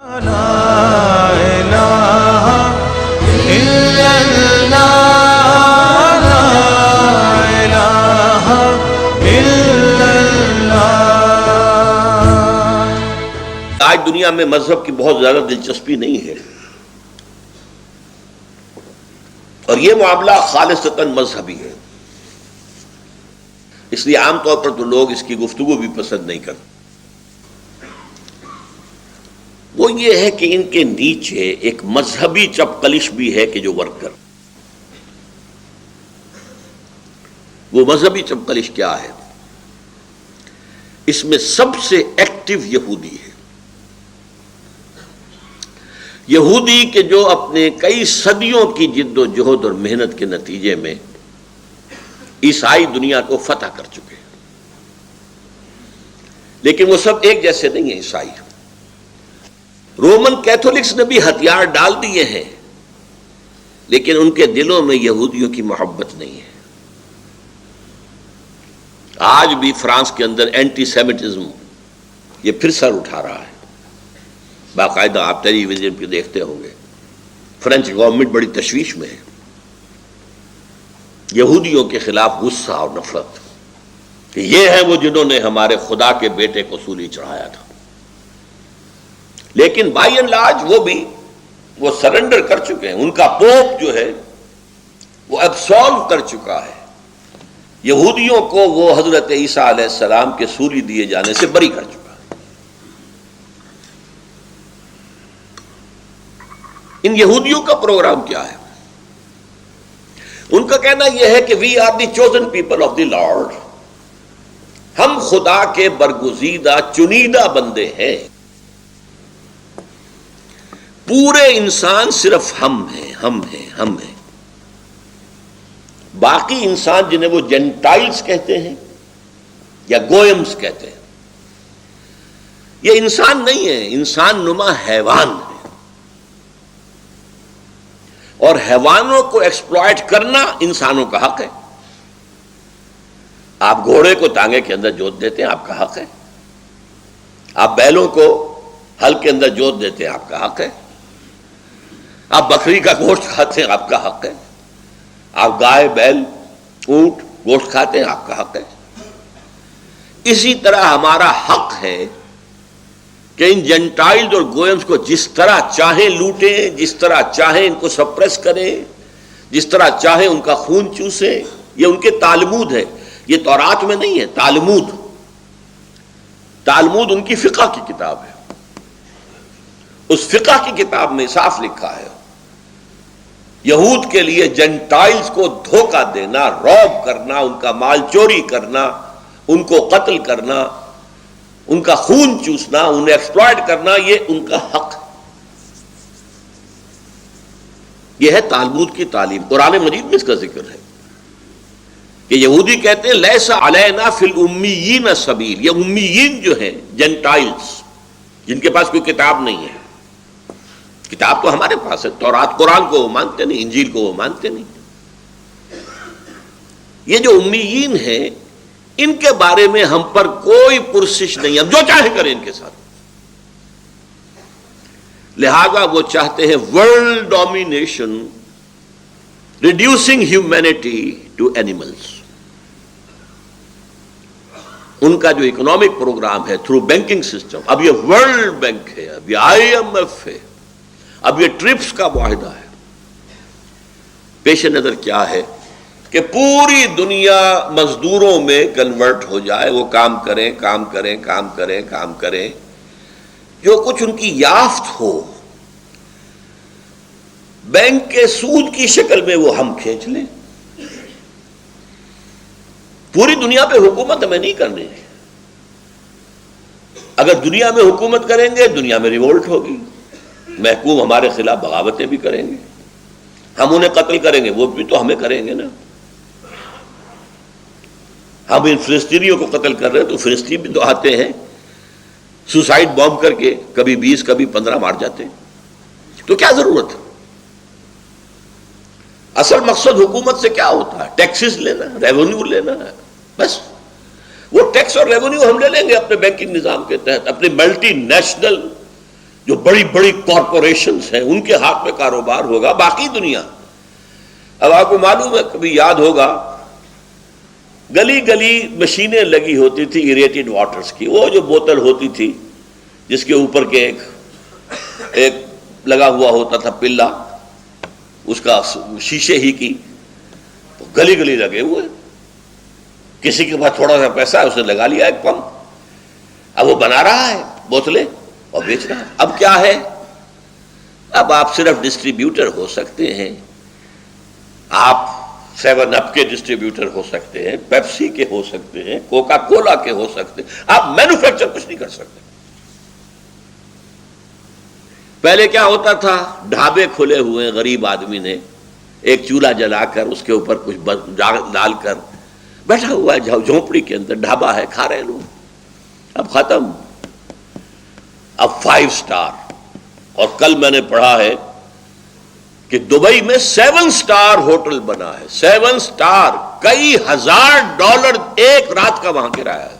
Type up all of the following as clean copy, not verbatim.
آج دنیا میں مذہب کی بہت زیادہ دلچسپی نہیں ہے، اور یہ معاملہ خالصتاً مذہبی ہے، اس لیے عام طور پر تو لوگ اس کی گفتگو بھی پسند نہیں کرتے۔ وہ یہ ہے کہ ان کے نیچے ایک مذہبی چپقلش بھی ہے کہ جو ورک کر۔ وہ مذہبی چپقلش کیا ہے؟ اس میں سب سے ایکٹیو یہودی ہے، یہودی کہ جو اپنے کئی صدیوں کی جد و جہد اور محنت کے نتیجے میں عیسائی دنیا کو فتح کر چکے ہیں، لیکن وہ سب ایک جیسے نہیں ہیں۔ عیسائی رومن کیتھولکس نے بھی ہتھیار ڈال دیے ہیں، لیکن ان کے دلوں میں یہودیوں کی محبت نہیں ہے۔ آج بھی فرانس کے اندر اینٹی سیمیٹزم یہ پھر سر اٹھا رہا ہے، باقاعدہ آپ ٹیلی ویژن پہ دیکھتے ہوں گے۔ فرینچ گورنمنٹ بڑی تشویش میں ہے، یہودیوں کے خلاف غصہ اور نفرت کہ یہ ہیں وہ جنہوں نے ہمارے خدا کے بیٹے کو سولی چڑھایا تھا، لیکن بائی اینڈ لارج وہ سرنڈر کر چکے ہیں۔ ان کا پوپ جو ہے وہ ایبسالو کر چکا ہے، یہودیوں کو وہ حضرت عیسیٰ علیہ السلام کے سولی دیے جانے سے بری کر چکا ہے۔ ان یہودیوں کا پروگرام کیا ہے؟ ان کا کہنا یہ ہے کہ we are the chosen people of the Lord, ہم خدا کے برگزیدہ چنیدہ بندے ہیں، پورے انسان صرف ہم ہیں۔ باقی انسان جنہیں وہ جینٹائلز کہتے ہیں یا گوئمز کہتے ہیں، یہ انسان نہیں ہے، انسان نما حیوان ہے، اور حیوانوں کو ایکسپلائٹ کرنا انسانوں کا حق ہے۔ آپ گھوڑے کو تانگے کے اندر جوت دیتے ہیں، آپ کا حق ہے۔ آپ بیلوں کو ہل کے اندر جوت دیتے ہیں، آپ کا حق ہے۔ آپ بکری کا گوشت کھاتے ہیں، آپ کا حق ہے۔ آپ گائے، بیل، اونٹ گوشت کھاتے ہیں، آپ کا حق ہے۔ اسی طرح ہمارا حق ہے کہ ان جنٹائلز اور گوئمز کو جس طرح چاہیں لوٹیں، جس طرح چاہیں ان کو سپریس کریں، جس طرح چاہیں ان کا خون چوسیں۔ یہ ان کے تالمود ہے، یہ تورات میں نہیں ہے۔ تالمود ان کی فقہ کی کتاب ہے، اس فقہ کی کتاب میں صاف لکھا ہے یہود کے لیے جنٹائلز کو دھوکہ دینا، روب کرنا، ان کا مال چوری کرنا، ان کو قتل کرنا، ان کا خون چوسنا، انہیں ایکسپلائٹ کرنا، یہ ان کا حق ہے۔ یہ ہے تالمود کی تعلیم۔ قرآن مجید میں اس کا ذکر ہے کہ یہودی کہتے ہیں لیس علینا فی الامیین سبیل، یہ امیین جو ہیں جنٹائلز جن کے پاس کوئی کتاب نہیں ہے، کتاب تو ہمارے پاس ہے، تورات قرآن کو وہ مانتے نہیں، انجیل کو وہ مانتے نہیں۔ یہ جو امیین ہیں ان کے بارے میں ہم پر کوئی پرسش نہیں، ہم جو چاہیں کریں ان کے ساتھ۔ لہذا وہ چاہتے ہیں world domination, reducing humanity to animals. ان کا جو اکنامک پروگرام ہے تھرو بینکنگ سسٹم، اب یہ ورلڈ بینک ہے، اب یہ IMF ہے، اب یہ ٹرپس کا معاہدہ ہے۔ پیش نظر کیا ہے کہ پوری دنیا مزدوروں میں کنورٹ ہو جائے، وہ کام کریں، جو کچھ ان کی یافت ہو بینک کے سود کی شکل میں وہ ہم کھینچ لیں۔ پوری دنیا پہ حکومت ہمیں نہیں کرنی ہے۔ اگر دنیا میں حکومت کریں گے، دنیا میں ریوولٹ ہوگی، محکوم ہمارے خلاف بغاوتیں بھی کریں گے، ہم انہیں قتل کریں گے، وہ بھی تو ہمیں کریں گے نا۔ ہم ان فلسطینیوں کو قتل کر رہے ہیں تو فلسطین بھی تو آتے ہیں سوسائڈ بام کر کے، کبھی 20 کبھی 15 مار جاتے ہیں، تو کیا ضرورت ہے؟ اصل مقصد حکومت سے کیا ہوتا ہے؟ ٹیکسز لینا، ریونیو لینا ہے، بس۔ وہ ٹیکس اور ریونیو ہم لے لیں گے اپنے بینکنگ نظام کے تحت، اپنے ملٹی نیشنل جو بڑی بڑی کارپوریشنز ہیں ان کے ہاتھ میں کاروبار ہوگا. باقی دنیا، اب آپ کو معلوم ہے، کبھی یاد ہوگا گلی گلی مشینیں لگی ہوتی تھی ایریٹڈ واٹرز کی. وہ جو بوتل ہوتی تھی جس کے اوپر کے ایک لگا ہوا ہوتا تھا پلا، اس کا شیشے ہی کی، گلی گلی لگے ہوئے. کسی کے پاس تھوڑا سا پیسہ ہے، اس نے لگا لیا ایک پمپ. اب وہ بنا رہا ہے بوتلیں اور بیچ رہا ہے. اب کیا ہے؟ اب آپ صرف ڈسٹریبیوٹر ہو سکتے ہیں. آپ 7 اپ کے ڈسٹریبیوٹر ہو سکتے ہیں، پیپسی کے ہو سکتے ہیں، کوکا کولا کے ہو سکتے ہیں. آپ مینوفیکچر کچھ نہیں کر سکتے. پہلے کیا ہوتا تھا؟ ڈھابے کھلے ہوئے، غریب آدمی نے ایک چولہا جلا کر اس کے اوپر کچھ ڈال کر بیٹھا ہوا ہے جھونپڑی کے اندر، ڈھابا ہے، کھا رہے لوگ. اب ختم. اب 5 اسٹار. اور کل میں نے پڑھا ہے کہ دبئی میں 7 اسٹار ہوٹل بنا ہے. 7 اسٹار، کئی $1000 ایک رات کا وہاں کرایہ ہے.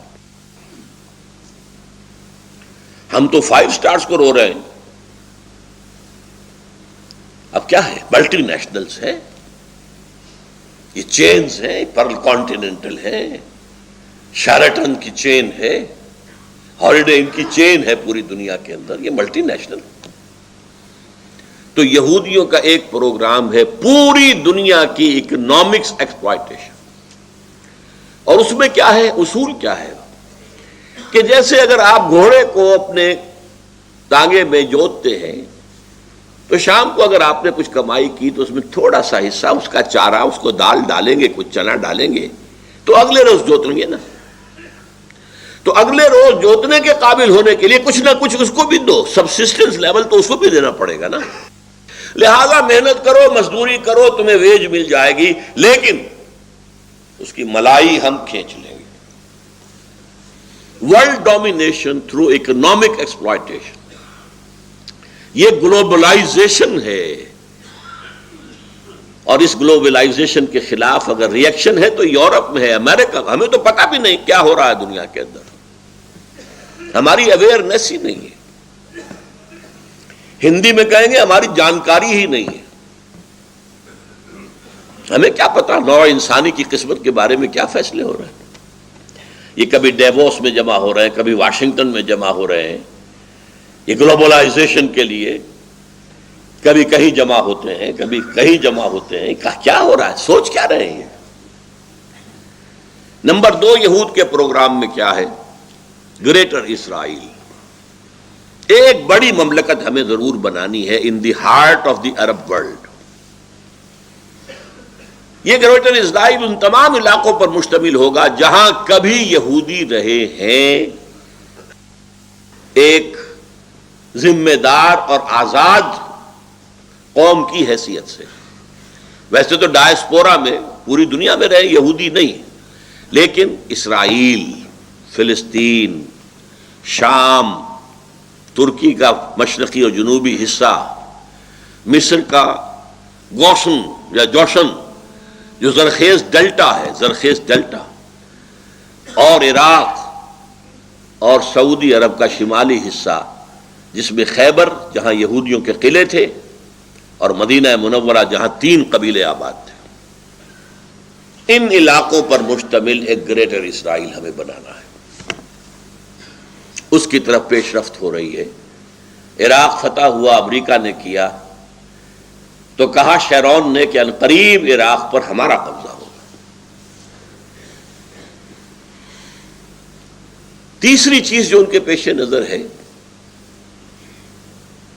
ہم تو 5 اسٹارز کو رو رہے ہیں. اب کیا ہے؟ ملٹی نیشنلز ہیں، یہ چینز ہیں، پرل کانٹیننٹل ہے، شیرٹن کی چین ہے، ہالیڈے ان کی چین ہے پوری دنیا کے اندر. یہ ملٹی نیشنل. تو یہودیوں کا ایک پروگرام ہے پوری دنیا کی اکنامکس ایکسپلائٹیشن. اور اس میں کیا ہے؟ اصول کیا ہے کہ جیسے اگر آپ گھوڑے کو اپنے ٹانگے میں جوتتے ہیں تو شام کو اگر آپ نے کچھ کمائی کی تو اس میں تھوڑا سا حصہ اس کا چارہ، اس کو دال ڈالیں گے، کچھ چنا ڈالیں گے، تو اگلے روز جوتیں گے نا. تو اگلے روز جوتنے کے قابل ہونے کے لیے کچھ نہ کچھ اس کو بھی دو. سبسسٹنس لیول تو اس کو بھی دینا پڑے گا نا. لہذا محنت کرو، مزدوری کرو، تمہیں ویج مل جائے گی، لیکن اس کی ملائی ہم کھینچ لیں گے. World domination through economic exploitation, یہ گلوبلائزیشن ہے. اور اس گلوبلائزیشن کے خلاف اگر ری ایکشن ہے تو یورپ میں ہے، امریکہ. ہمیں تو پتہ بھی نہیں کیا ہو رہا ہے دنیا کے اندر، ہماری اویئرنیس ہی نہیں ہے. ہندی میں کہیں گے ہماری جانکاری ہی نہیں ہے. ہمیں کیا پتا نوع انسانی کی قسمت کے بارے میں کیا فیصلے ہو رہے ہیں. یہ کبھی ڈیووس میں جمع ہو رہے ہیں، کبھی واشنگٹن میں جمع ہو رہے ہیں. یہ گلوبلائزیشن کے لیے کبھی کہیں جمع ہوتے ہیں، کبھی کہیں جمع ہوتے ہیں. کیا ہو رہا ہے؟ سوچ کیا رہے ہیں؟ نمبر 2، یہود کے پروگرام میں کیا ہے؟ Greater Israel. ایک بڑی مملکت ہمیں ضرور بنانی ہے in the heart of the Arab world. یہ گریٹر اسرائیل ان تمام علاقوں پر مشتمل ہوگا جہاں کبھی یہودی رہے ہیں، ایک ذمہ دار اور آزاد قوم کی حیثیت سے. ویسے تو ڈائسپورا میں پوری دنیا میں رہے یہودی نہیں، لیکن اسرائیل، فلسطین، شام، ترکی کا مشرقی اور جنوبی حصہ، مصر کا گوشن یا جوشن جو زرخیز ڈیلٹا ہے، زرخیز ڈیلٹا، اور عراق اور سعودی عرب کا شمالی حصہ جس میں خیبر جہاں یہودیوں کے قلعے تھے اور مدینہ منورہ جہاں 3 قبیلے آباد تھے. ان علاقوں پر مشتمل ایک گریٹر اسرائیل ہمیں بنانا ہے. اس کی طرف پیش رفت ہو رہی ہے. عراق فتح ہوا، امریکہ نے کیا تو کہا شیرون نے کہ عنقریب عراق پر ہمارا قبضہ ہوگا. تیسری چیز جو ان کے پیش نظر ہے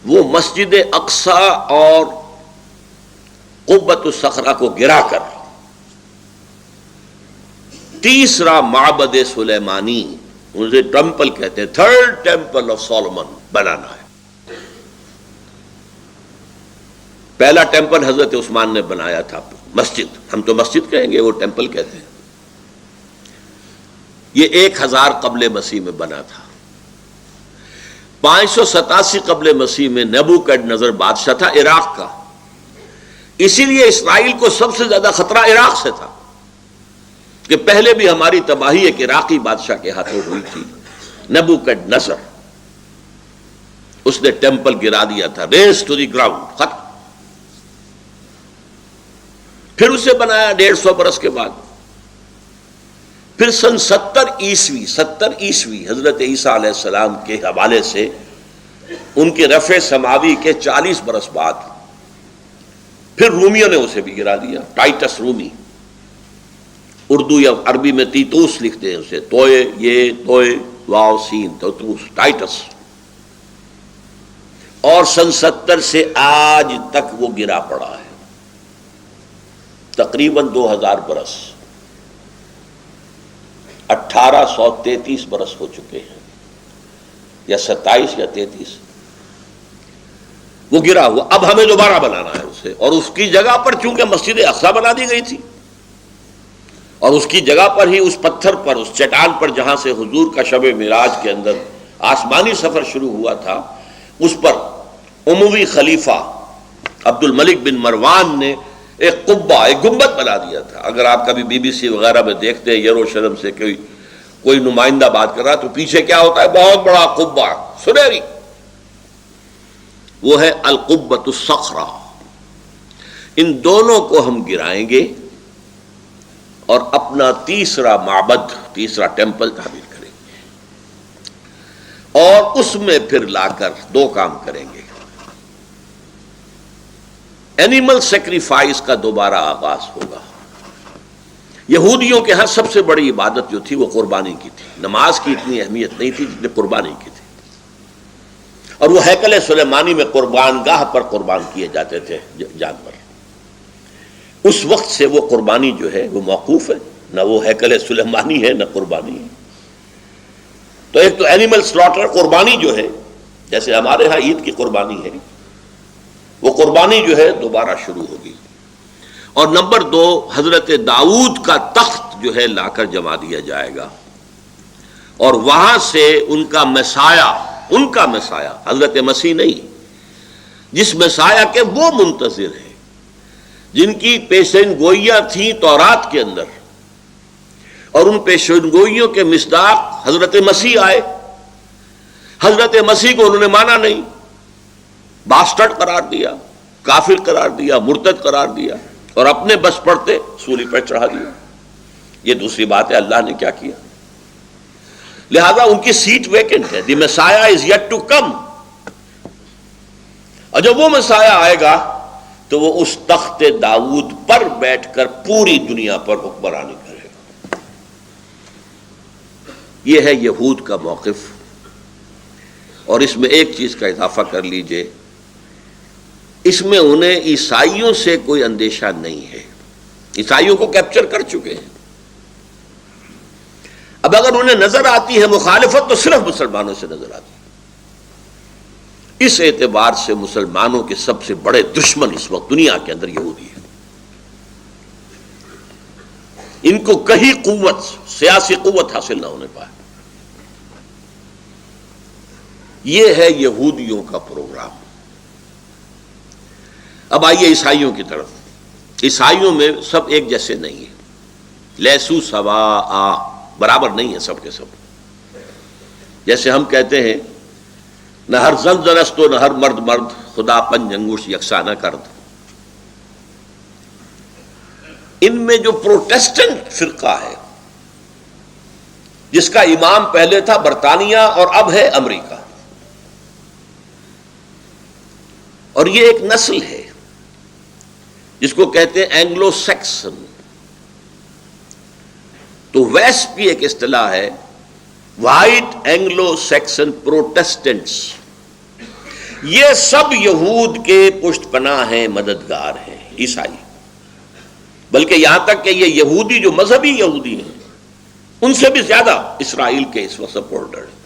وہ مسجد اقصی اور قبۃ الصخرہ کو گرا کر تیسرا معبد سلیمانی، اسے ٹیمپل کہتے ہیں، 3rd ٹیمپل آف سولومن بنانا ہے. پہلا ٹیمپل حضرت عثمان نے بنایا تھا، مسجد، ہم تو مسجد کہیں گے، وہ ٹیمپل کہتے ہیں. یہ 1000 قبل مسیح میں بنا تھا. 587 قبل مسیح میں نیبوکڈنیزر بادشاہ تھا عراق کا. اسی لیے اسرائیل کو سب سے زیادہ خطرہ عراق سے تھا کہ پہلے بھی ہماری تباہی ایک عراقی بادشاہ کے ہاتھوں ہوئی تھی، نیبوکڈنیزر. اس نے ٹیمپل گرا دیا تھا، ریز ٹو دی گراؤنڈ، ختم. پھر اسے بنایا 150 برس کے بعد. پھر سن 70 عیسوی حضرت عیسیٰ علیہ السلام کے حوالے سے ان کے رفع سماوی کے 40 برس بعد پھر رومیوں نے اسے بھی گرا دیا. ٹائٹس رومی، اردو یا عربی میں تیتوس لکھتے ہیں اسے، توئے، یہ توئے واو سین تیتوس، ٹائٹس. اور سن 70 سے آج تک وہ گرا پڑا ہے، تقریباً 2000 برس، 1833 برس ہو چکے ہیں، یا 27 یا 33. وہ گرا ہوا. اب ہمیں دوبارہ بنانا ہے اسے، اور اس کی جگہ پر چونکہ مسجد اقصی بنا دی گئی تھی، اور اس کی جگہ پر ہی اس پتھر پر، اس چٹان پر جہاں سے حضور کا شب معراج کے اندر آسمانی سفر شروع ہوا تھا، اس پر اموی خلیفہ عبد الملک بن مروان نے ایک قبہ، ایک گنبد بنا دیا تھا. اگر آپ کبھی BBC وغیرہ میں دیکھتے ہیں یروشلم سے کوئی نمائندہ بات کر رہا تو پیچھے کیا ہوتا ہے؟ بہت بڑا قبہ سنہری. وہ ہے القبۃ الصخرہ. ان دونوں کو ہم گرائیں گے اور اپنا تیسرا معبد، تیسرا ٹیمپل تعمیر کریں گے، اور اس میں پھر لا کر 2 کام کریں گے. اینیمل سیکریفائس کا دوبارہ آغاز ہوگا. یہودیوں کے ہاں سب سے بڑی عبادت جو تھی وہ قربانی کی تھی. نماز کی اتنی اہمیت نہیں تھی جتنی قربانی کی تھی، اور وہ ہیکل سلیمانی میں قربان گاہ پر قربان کیے جاتے تھے جانور. اس وقت سے وہ قربانی جو ہے وہ موقوف ہے، نہ وہ ہیکل سلیمانی ہے نہ قربانی ہے. تو ایک تو اینیمل سلاٹر، قربانی جو ہے، جیسے ہمارے ہاں عید کی قربانی ہے، وہ قربانی جو ہے دوبارہ شروع ہوگی. اور نمبر 2، حضرت داؤد کا تخت جو ہے لا کر جما دیا جائے گا، اور وہاں سے ان کا مسایہ حضرت مسیح نہیں، جس مسایہ کے وہ منتظر ہیں، جن کی پیشین گوئیاں تھیں تورات کے اندر، اور ان پیشین گوئیوں کے مصداق حضرت مسیح آئے. حضرت مسیح کو انہوں نے مانا نہیں، باسٹرڈ قرار دیا، کافر قرار دیا، مرتد قرار دیا، اور اپنے بس پڑتے سولی پر چڑھا دیا. یہ دوسری بات ہے اللہ نے کیا کیا. لہذا ان کی سیٹ ویکنٹ ہے. دی مسایہ از یٹ ٹو کم. اور جب وہ مسایہ آئے گا تو وہ اس تخت داؤد پر بیٹھ کر پوری دنیا پر حکمرانی کرے گا. یہ ہے یہود کا موقف. اور اس میں ایک چیز کا اضافہ کر لیجئے، اس میں انہیں عیسائیوں سے کوئی اندیشہ نہیں ہے. عیسائیوں کو کیپچر کر چکے ہیں. اب اگر انہیں نظر آتی ہے مخالفت تو صرف مسلمانوں سے نظر آتی ہے. اس اعتبار سے مسلمانوں کے سب سے بڑے دشمن اس وقت دنیا کے اندر یہودی ہیں. ان کو کہیں قوت، سیاسی قوت حاصل نہ ہونے پائے. یہ ہے یہودیوں کا پروگرام. اب آئیے عیسائیوں کی طرف. عیسائیوں میں سب ایک جیسے نہیں ہیں. لیسو سواء، برابر نہیں ہیں سب کے سب. جیسے ہم کہتے ہیں نہ ہر زن زنست و نہ ہر مرد مرد، خدا پنج انگوش یکساں نہ کرد. ان میں جو پروٹیسٹنٹ فرقہ ہے، جس کا امام پہلے تھا برطانیہ اور اب ہے امریکہ، اور یہ ایک نسل ہے جس کو کہتے ہیں اینگلو سیکسن. تو ویسٹ بھی ایک اصطلاح ہے، وائٹ اینگلو سیکسن پروٹیسٹنٹس. یہ سب یہود کے پشت پناہ ہیں، مددگار ہیں عیسائی. بلکہ یہاں تک کہ یہ یہودی جو مذہبی یہودی ہیں ان سے بھی زیادہ اسرائیل کے اس وقت سپورٹر ہیں.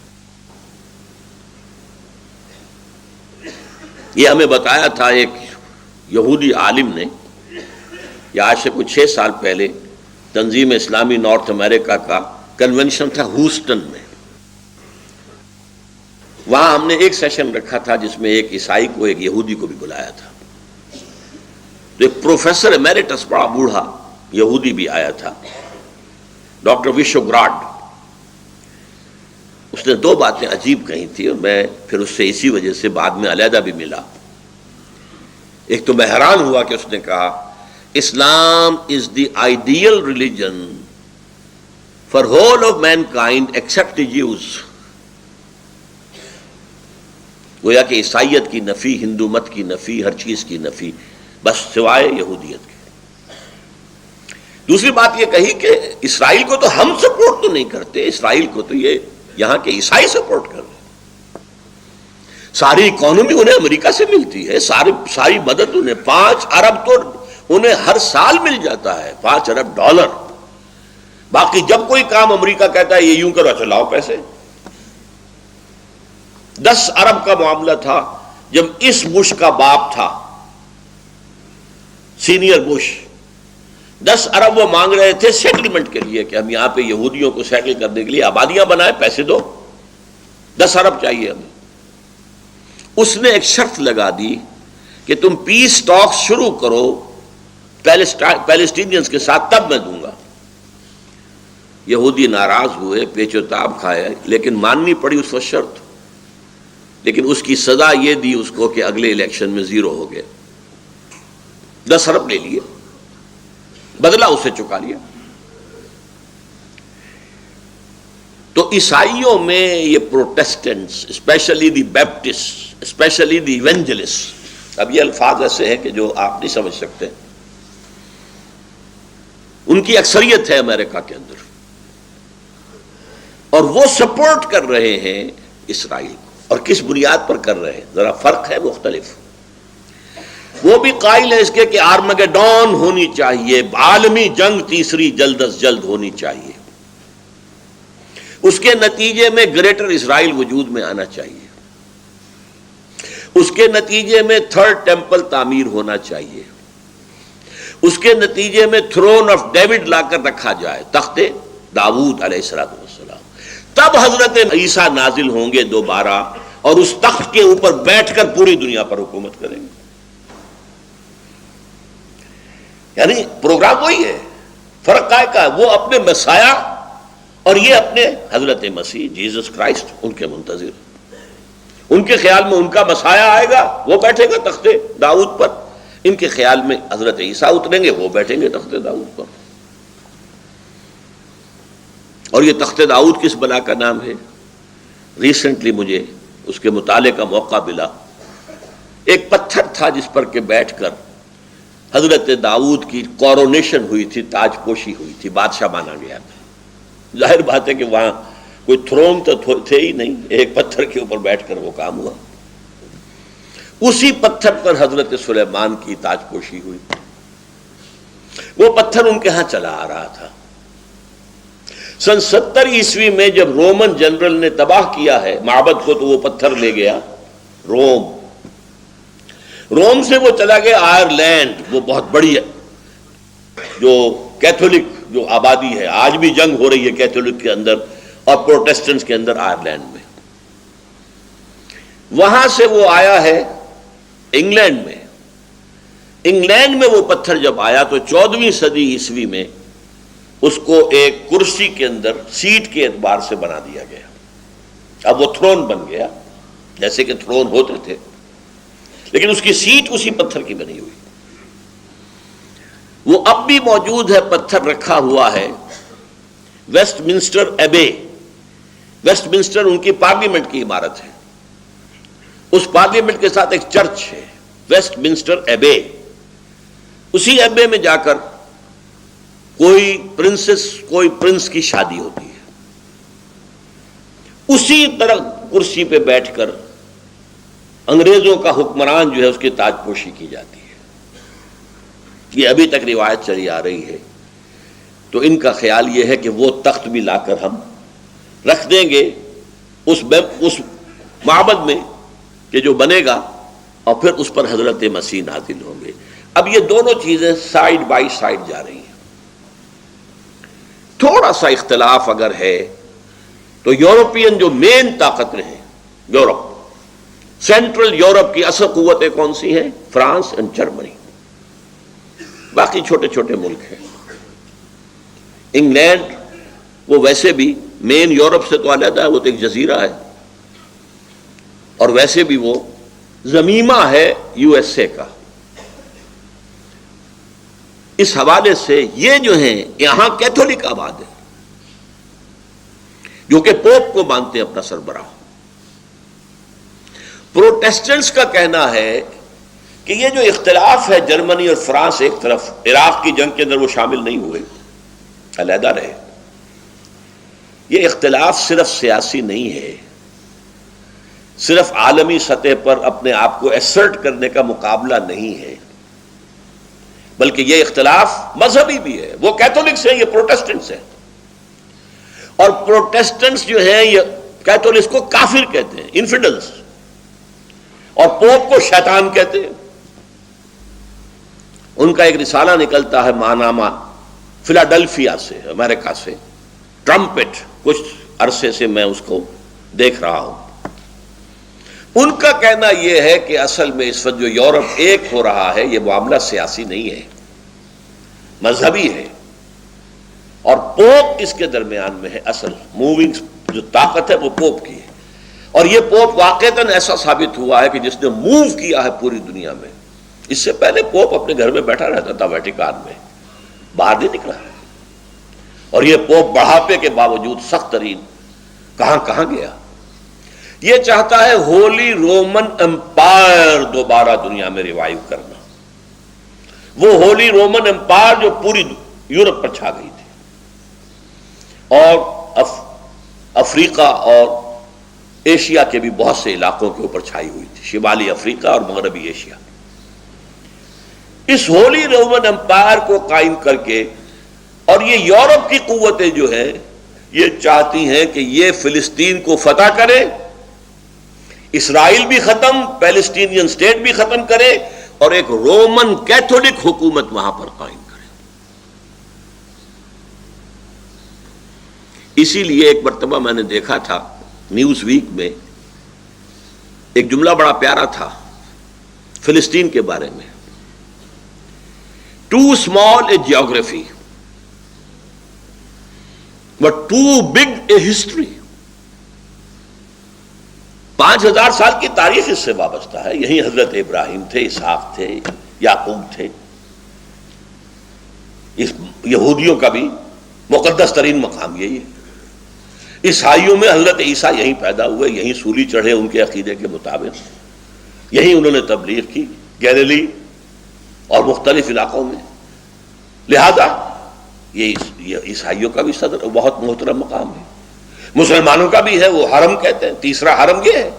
یہ ہمیں بتایا تھا ایک یہودی عالم نے، یا آج سے کچھ 6 سال پہلے تنظیم اسلامی نارتھ امریکہ کا کنونشن تھا ہوسٹن میں. وہاں ہم نے ایک سیشن رکھا تھا جس میں ایک عیسائی کو ایک یہودی کو بھی بلایا تھا. تو ایک پروفیسر ایمیریٹس، بڑا بوڑھا یہودی بھی آیا تھا، ڈاکٹر وشو گراڈ. اس نے دو باتیں عجیب کہی تھی اور میں پھر اس سے اسی وجہ سے بعد میں علیحدہ بھی ملا. ایک تو میں حیران ہوا کہ اس نے کہا Islam is the ideal religion for whole of mankind except the Jews. گویا کہ عیسائیت کی نفی، ہندو مت کی نفی، ہر چیز کی نفی، بس سوائے یہودیت کے. دوسری بات یہ کہی کہ اسرائیل کو تو ہم سپورٹ تو نہیں کرتے، اسرائیل کو تو یہ یہاں کے عیسائی سپورٹ کر رہے ہیں. ساری اکانومی انہیں امریکہ سے ملتی ہے، ساری مدد انہیں 5 ارب تو انہیں ہر سال مل جاتا ہے، $5 ارب. باقی جب کوئی کام امریکہ کہتا ہے یہ یوں کرو، اچھا لاؤ پیسے. 10 ارب کا معاملہ تھا جب اس بش کا باپ تھا، سینئر بش. 10 ارب وہ مانگ رہے تھے سیٹلمنٹ کے لیے کہ ہم یہاں پہ یہودیوں کو سیٹل کرنے کے لیے آبادیاں بنائیں، پیسے دو، 10 ارب چاہیے ہمیں. اس نے ایک شرط لگا دی کہ تم پیس ٹاکس شروع کرو پیلسٹینینز کے ساتھ، تب میں دوں گا. یہودی ناراض ہوئے، پیچ و تاب کھائے، لیکن ماننی پڑی اس وقت شرط. لیکن اس کی سزا یہ دی اس کو کہ اگلے الیکشن میں 0 ہو گئے. 10 ارب لے لیے، بدلہ اسے چکا لیا. تو عیسائیوں میں یہ Protestants, especially the Baptist, especially the evangelist, اب یہ الفاظ ایسے ہیں کہ جو آپ نہیں سمجھ سکتے، ان کی اکثریت ہے امریکہ کے اندر، اور وہ سپورٹ کر رہے ہیں اسرائیل کو. اور کس بنیاد پر کر رہے ہیں؟ ذرا فرق ہے، مختلف. وہ بھی قائل ہے اس کے کہ آرمگیڈون ہونی چاہیے، عالمی جنگ تیسری جلد از جلد ہونی چاہیے، اس کے نتیجے میں گریٹر اسرائیل وجود میں آنا چاہیے، اس کے نتیجے میں 3rd ٹیمپل تعمیر ہونا چاہیے، اس کے نتیجے میں تھرون آف ڈیوڈ لا کر رکھا جائے، تخت داؤد علیہ السلام. تب حضرت عیسیٰ نازل ہوں گے دوبارہ اور اس تخت کے اوپر بیٹھ کر پوری دنیا پر حکومت کریں گے. یعنی پروگرام وہی ہے، فرق کا ہے. وہ اپنے مسیح اور یہ اپنے حضرت مسیح جیسس کرائسٹ ان کے منتظر. ان کے خیال میں ان کا مسیح آئے گا، وہ بیٹھے گا تخت داؤد پر. ان کے خیال میں حضرت عیسیٰ اتریں گے، وہ بیٹھیں گے تخت داؤد پر. اور یہ تخت داؤد کس بلا کا نام ہے؟ ریسنٹلی مجھے اس کے مطالعے کا موقع ملا. ایک پتھر تھا جس پر کہ بیٹھ کر حضرت داؤد کی کورونیشن ہوئی تھی، تاج پوشی ہوئی تھی، بادشاہ مانا گیا تھا. ظاہر بات ہے کہ وہاں کوئی تھرون تو تھے ہی نہیں، ایک پتھر کے اوپر بیٹھ کر وہ کام ہوا. اسی پتھر پر حضرت سلیمان کی تاج پوشی ہوئی. وہ پتھر ان کے ہاں چلا آ رہا تھا. سن 70 عیسوی میں جب رومن جنرل نے تباہ کیا ہے معبد کو، تو وہ پتھر لے گیا روم سے وہ چلا گیا آئرلینڈ. وہ بہت بڑی جو کیتھولک جو آبادی ہے، آج بھی جنگ ہو رہی ہے کیتھولک کے اندر اور پروٹیسٹنٹس کے اندر آئرلینڈ میں. وہاں سے وہ آیا ہے انگلینڈ میں. انگلینڈ میں وہ پتھر جب آیا تو 14ویں صدی عیسوی میں اس کو ایک کرسی کے اندر سیٹ کے اعتبار سے بنا دیا گیا. اب وہ تھرون بن گیا، جیسے کہ تھرون ہوتے تھے، لیکن اس کی سیٹ اسی پتھر کی بنی ہوئی. وہ اب بھی موجود ہے، پتھر رکھا ہوا ہے Westminster Abbey. Westminster ان کی پارلیمنٹ کی عمارت ہے. اس پارلیمنٹ کے ساتھ ایک چرچ ہے، ویسٹ منسٹر ایبے. اسی ایبے میں جا کر کوئی پرنس کی شادی ہوتی ہے، اسی طرح کرسی پہ بیٹھ کر انگریزوں کا حکمران جو ہے اس کی تاج پوشی کی جاتی ہے. یہ ابھی تک روایت چلی آ رہی ہے. تو ان کا خیال یہ ہے کہ وہ تخت بھی لا کر ہم رکھ دیں گے اس معبد میں کہ جو بنے گا، اور پھر اس پر حضرت مسیح نازل ہوں گے. اب یہ دونوں چیزیں سائیڈ بائی سائیڈ جا رہی ہیں. تھوڑا سا اختلاف اگر ہے تو یورپین جو مین طاقتیں ہیں، یورپ، سینٹرل یورپ کی اصل قوتیں کون سی ہیں؟ France and Germany. باقی چھوٹے چھوٹے ملک ہیں. انگلینڈ وہ ویسے بھی مین یورپ سے تو علیحدہ ہے، وہ تو ایک جزیرہ ہے، اور ویسے بھی وہ زمیمہ ہے یو ایس اے کا۔ اس حوالے سے یہ جو ہیں یہاں کیتھولک آباد ہے، جو کہ پوپ کو مانتے ہیں اپنا سربراہ۔ پروٹیسٹنٹس کا کہنا ہے کہ یہ جو اختلاف ہے، جرمنی اور فرانس ایک طرف، عراق کی جنگ کے اندر وہ شامل نہیں ہوئے، علیحدہ رہے، یہ اختلاف صرف سیاسی نہیں ہے، صرف عالمی سطح پر اپنے آپ کو ایسرٹ کرنے کا مقابلہ نہیں ہے، بلکہ یہ اختلاف مذہبی بھی ہے۔ وہ کیتھولکس ہیں، یہ پروٹیسٹنٹس ہیں، اور پروٹیسٹنٹس جو ہیں یہ کیتھولکس کو کافر کہتے ہیں، انفیڈلز، اور پوپ کو شیطان کہتے ہیں۔ ان کا ایک رسالہ نکلتا ہے ماناما، فلاڈلفیا سے، امریکہ سے، ٹرمپٹ، کچھ عرصے سے میں اس کو دیکھ رہا ہوں۔ ان کا کہنا یہ ہے کہ اصل میں اس وقت جو یورپ ایک ہو رہا ہے، یہ معاملہ سیاسی نہیں ہے، مذہبی ہے، اور پوپ اس کے درمیان میں ہے۔ اصل موونگ جو طاقت ہے وہ پوپ کی ہے، اور یہ پوپ واقعتاً ایسا ثابت ہوا ہے کہ جس نے موو کیا ہے پوری دنیا میں۔ اس سے پہلے پوپ اپنے گھر میں بیٹھا رہتا تھا ویٹیکان میں، باہر نہیں نکلا، اور یہ پوپ بڑھاپے کے باوجود سخت ترین کہاں کہاں گیا۔ یہ چاہتا ہے ہولی رومن امپائر دوبارہ دنیا میں ریوائیو کرنا، وہ ہولی رومن امپائر جو پوری یورپ پر چھا گئی تھی، اور افریقہ اور ایشیا کے بھی بہت سے علاقوں کے اوپر چھائی ہوئی تھی، شمالی افریقہ اور مغربی ایشیا۔ اس ہولی رومن امپائر کو قائم کر کے، اور یہ یورپ کی قوتیں جو ہیں یہ چاہتی ہیں کہ یہ فلسطین کو فتح کرے، اسرائیل بھی ختم، پیلسٹینین سٹیٹ بھی ختم کرے، اور ایک رومن کیتھولک حکومت وہاں پر قائم کرے۔ اسی لیے ایک مرتبہ میں نے دیکھا تھا نیوز ویک میں، ایک جملہ بڑا پیارا تھا فلسطین کے بارے میں، too small a geography but too big a history. 5000 سال کی تاریخ اس سے وابستہ ہے، یہی حضرت ابراہیم تھے، اسحاق تھے، یعقوب تھے، اس یہودیوں کا بھی مقدس ترین مقام یہی ہے۔ عیسائیوں میں حضرت عیسیٰ یہیں پیدا ہوئے، یہیں سولی چڑھے ان کے عقیدے کے مطابق، یہیں انہوں نے تبلیغ کی، گیلیلی اور مختلف علاقوں میں، لہذا یہ عیسائیوں کا بھی صدر بہت محترم مقام ہے، مسلمانوں کا بھی ہے، وہ حرم کہتے ہیں، تیسرا حرم یہ ہے،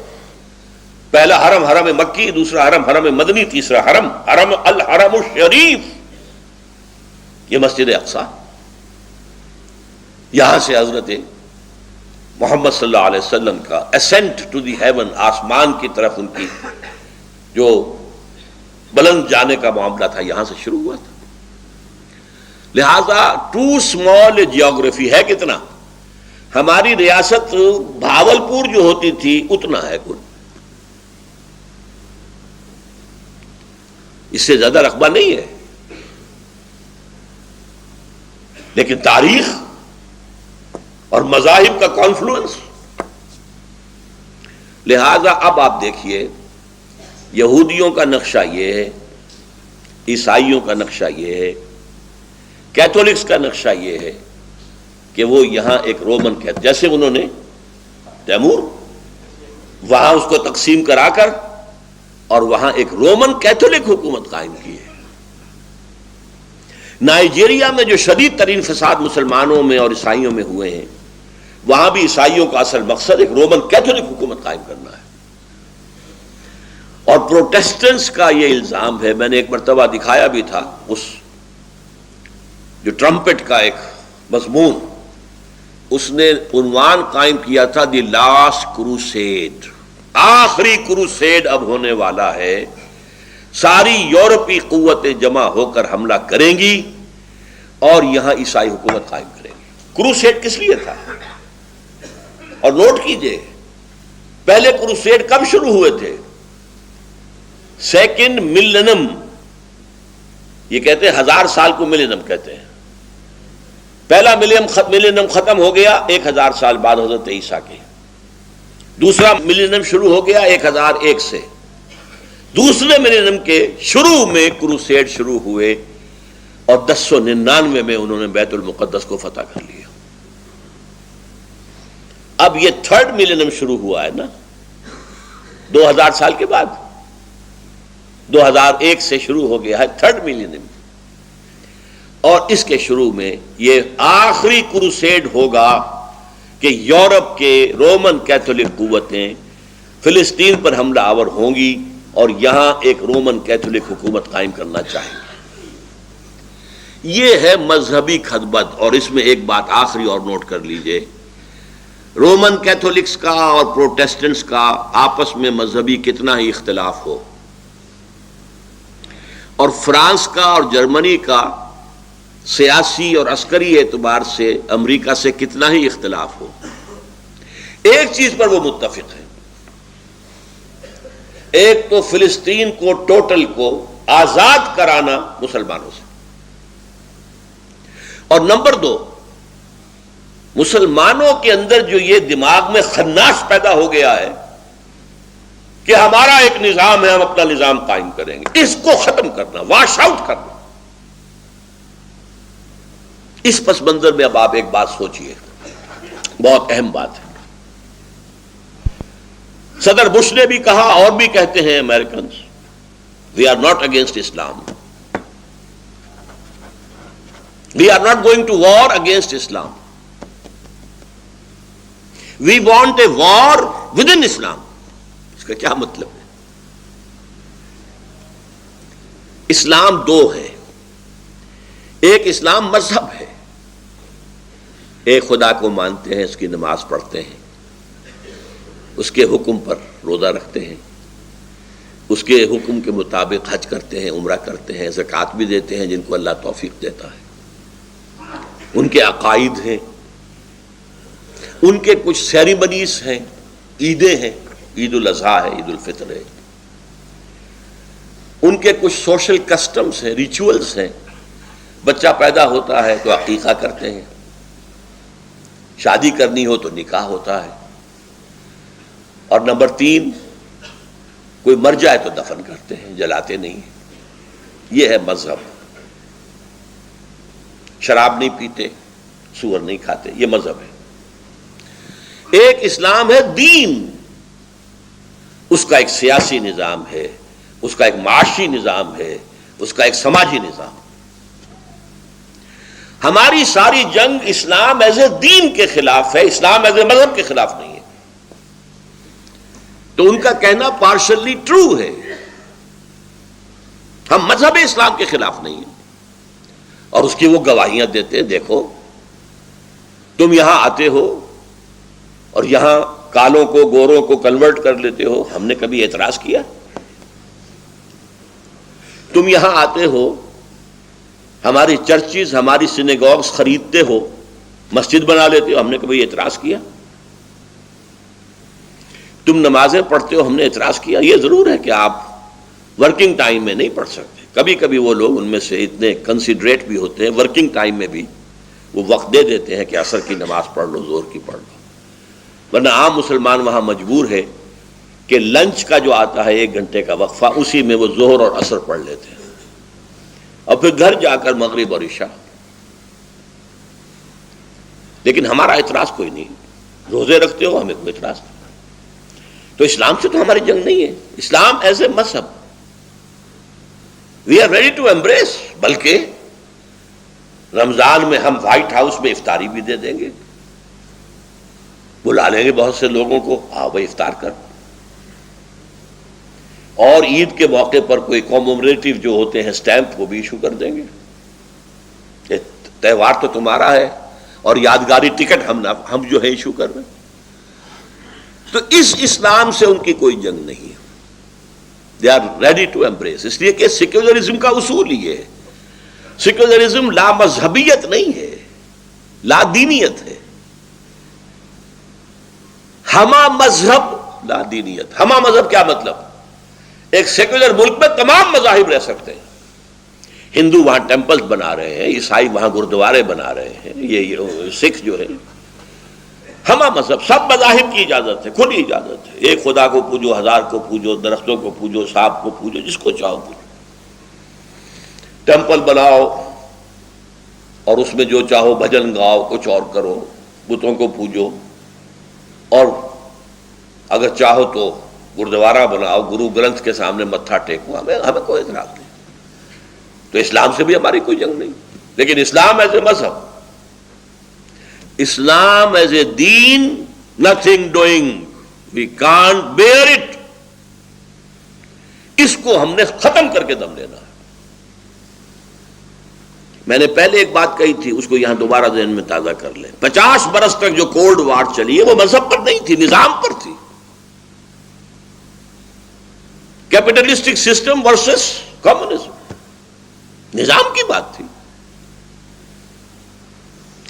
پہلا حرم حرم مکی، دوسرا حرم حرم مدنی، تیسرا حرم حرم الحرم الشریف، یہ مسجد اقصی۔ یہاں سے حضرت محمد صلی اللہ علیہ وسلم کا اسینٹ ٹو دی ہیون، آسمان کی طرف ان کی جو بلند جانے کا معاملہ تھا، یہاں سے شروع ہوا تھا۔ لہذا ٹو اسمال جیوگرافی ہے کتنا، ہماری ریاست بھاولپور جو ہوتی تھی اتنا ہے کل، اس سے زیادہ رقبہ نہیں ہے، لیکن تاریخ اور مذاہب کا کانفلوئنس۔ لہذا اب آپ دیکھیے، یہودیوں کا نقشہ یہ ہے، عیسائیوں کا نقشہ یہ ہے، کیتھولکس کا نقشہ یہ ہے کہ وہ یہاں ایک رومن کہتے، جیسے انہوں نے تیمور وہاں اس کو تقسیم کرا کر اور وہاں ایک رومن کیتھولک حکومت قائم کی ہے۔ نائجیریا میں جو شدید ترین فساد مسلمانوں میں اور عیسائیوں میں ہوئے ہیں، وہاں بھی عیسائیوں کا اصل مقصد ایک رومن کیتھولک حکومت قائم کرنا ہے۔ اور پروٹیسٹنٹس کا یہ الزام ہے، میں نے ایک مرتبہ دکھایا بھی تھا، اس جو ٹرمپٹ کا ایک مضمون، اس نے عنوان قائم کیا تھا دی لاسٹ کروسیڈ، آخری کروسیڈ اب ہونے والا ہے، ساری یورپی قوتیں جمع ہو کر حملہ کریں گی اور یہاں عیسائی حکومت قائم کریں گی۔ کروسیڈ کس لیے تھا؟ اور نوٹ کیجئے، پہلے کروسیڈ کب شروع ہوئے تھے؟ سیکنڈ ملینم، یہ کہتے ہیں 1000 سال کو ملینم کہتے ہیں، پہلا ملینیم ختم ہو گیا 1000 سال بعد حضرت عیسیٰ کے، دوسرا ملینیم شروع ہو گیا 1001 سے، دوسرے ملینیم کے شروع میں کروسیڈ شروع ہوئے اور 1099 میں انہوں نے بیت المقدس کو فتح کر لیا۔ اب یہ تھرڈ ملینیم شروع ہوا ہے نا 2000 سال کے بعد، 2001 سے شروع ہو گیا ہے تھرڈ ملینیم، اور اس کے شروع میں یہ آخری کروسیڈ ہوگا کہ یورپ کے رومن کیتھولک قوتیں فلسطین پر حملہ آور ہوں گی اور یہاں ایک رومن کیتھولک حکومت قائم کرنا چاہیں گے۔ یہ ہے مذہبی خطبت، اور اس میں ایک بات آخری اور نوٹ کر لیجئے، رومن کیتھولکس کا اور پروٹیسٹنٹس کا آپس میں مذہبی کتنا ہی اختلاف ہو، اور فرانس کا اور جرمنی کا سیاسی اور عسکری اعتبار سے امریکہ سے کتنا ہی اختلاف ہو، ایک چیز پر وہ متفق ہیں، ایک تو فلسطین کو ٹوٹل کو آزاد کرانا مسلمانوں سے، اور نمبر 2 مسلمانوں کے اندر جو یہ دماغ میں خناس پیدا ہو گیا ہے کہ ہمارا ایک نظام ہے، ہم اپنا نظام قائم کریں گے، اس کو ختم کرنا، واش آؤٹ کرنا۔ اس پس منظر میں اب آپ ایک بات سوچئے، بہت اہم بات ہے۔ صدر بش نے بھی کہا اور بھی کہتے ہیں Americans, we are not against Islam, we are not going to war against Islam, we want a war within Islam. اس کا کیا مطلب ہے؟ اسلام 2 ہے، ایک اسلام مذہب ہے، ایک خدا کو مانتے ہیں، اس کی نماز پڑھتے ہیں، اس کے حکم پر روزہ رکھتے ہیں، اس کے حکم کے مطابق حج کرتے ہیں، عمرہ کرتے ہیں، زکوٰۃ بھی دیتے ہیں جن کو اللہ توفیق دیتا ہے، ان کے عقائد ہیں، ان کے کچھ سیریمنیز ہیں، عیدیں ہیں، عید الاضحیٰ ہے، عید الفطر ہے، ان کے کچھ سوشل کسٹمز ہیں، ریچولز ہیں، بچہ پیدا ہوتا ہے تو عقیقہ کرتے ہیں، شادی کرنی ہو تو نکاح ہوتا ہے، اور نمبر 3 کوئی مر جائے تو دفن کرتے ہیں، جلاتے نہیں ہیں۔ یہ ہے مذہب۔ شراب نہیں پیتے، سور نہیں کھاتے، یہ مذہب ہے۔ ایک اسلام ہے دین، اس کا ایک سیاسی نظام ہے، اس کا ایک معاشی نظام ہے، اس کا ایک سماجی نظام۔ ہماری ساری جنگ اسلام ایز اے دین کے خلاف ہے، اسلام ایز اے مذہب کے خلاف نہیں ہے۔ تو ان کا کہنا پارشلی ٹرو ہے، ہم مذہب اسلام کے خلاف نہیں ہیں، اور اس کی وہ گواہیاں دیتے ہیں، دیکھو تم یہاں آتے ہو اور یہاں کالوں کو گوروں کو کنورٹ کر لیتے ہو، ہم نے کبھی اعتراض کیا؟ تم یہاں آتے ہو، ہماری چرچز، ہماری سینیگوگز خریدتے ہو، مسجد بنا لیتے ہو، ہم نے کبھی اعتراض کیا؟ تم نمازیں پڑھتے ہو، ہم نے اعتراض کیا؟ یہ ضرور ہے کہ آپ ورکنگ ٹائم میں نہیں پڑھ سکتے، کبھی کبھی وہ لوگ ان میں سے اتنے کنسیڈریٹ بھی ہوتے ہیں، ورکنگ ٹائم میں بھی وہ وقت دے دیتے ہیں کہ عصر کی نماز پڑھ لو، ظہر کی پڑھ لو، ورنہ عام مسلمان وہاں مجبور ہے کہ لنچ کا جو آتا ہے 1 گھنٹے کا وقفہ، اسی میں وہ ظہر اور عصر پڑھ لیتے ہیں، اور پھر گھر جا کر مغرب اور عشاء۔ لیکن ہمارا اعتراض کوئی نہیں، روزے رکھتے ہو، ہمیں کوئی اعتراض نہیں۔ تو اسلام سے تو ہماری جنگ نہیں ہے، اسلام ایز اے مذہب we are ready to embrace, بلکہ رمضان میں ہم وائٹ ہاؤس میں افطاری بھی دے دیں گے، بلا لیں گے بہت سے لوگوں کو، آؤ بھائی افطار کر، اور عید کے موقع پر کوئی کومومریٹو جو ہوتے ہیں سٹیمپ وہ بھی ایشو کر دیں گے، یہ تہوار تو تمہارا ہے، اور یادگاری ٹکٹ ہم جو ہے ایشو کر رہے ہیں۔ تو اس اسلام سے ان کی کوئی جنگ نہیں ہے، they are ready to embrace, اس لیے کہ سیکولرزم کا اصول یہ ہے، سیکولرزم لا مذہبیت نہیں ہے، لا دینیت ہے، ہما مذہب لا دینیت۔ ہما مذہب کیا مطلب؟ ایک سیکولر ملک میں تمام مذاہب رہ سکتے ہیں، ہندو وہاں ٹیمپلز بنا رہے ہیں، عیسائی وہاں گردوارے بنا رہے ہیں، یہ سکھ جو ہے، ہمہ مذہب، سب مذاہب کی اجازت ہے، کھلی اجازت ہے، ایک خدا کو پوجو، ہزار کو پوجو، درختوں کو پوجو، سانپ کو پوجو، جس کو چاہو پوجو، ٹیمپل بناؤ اور اس میں جو چاہو بھجن گاؤ، کچھ اور کرو، بتوں کو پوجو، اور اگر چاہو تو گردوارہ بناؤ، گرو گرنتھ کے سامنے متھا ٹیکو، ہمیں کوئی اعتراض نہیں، تو اسلام سے بھی ہماری کوئی جنگ نہیں، لیکن اسلام ایز اے مذہب، اسلام ایز اے دین، nothing doing, we can't bear it, اس کو ہم نے ختم کر کے دم لینا ہے۔ میں نے پہلے ایک بات کہی تھی، اس کو یہاں دوبارہ ذہن میں تازہ کر لیں، 50 برس تک جو کولڈ وار چلی ہے وہ مذہب پر نہیں تھی، نظام پر تھی، کیپٹلسٹک سسٹم ورسس کمیونزم، نظام کی بات تھی،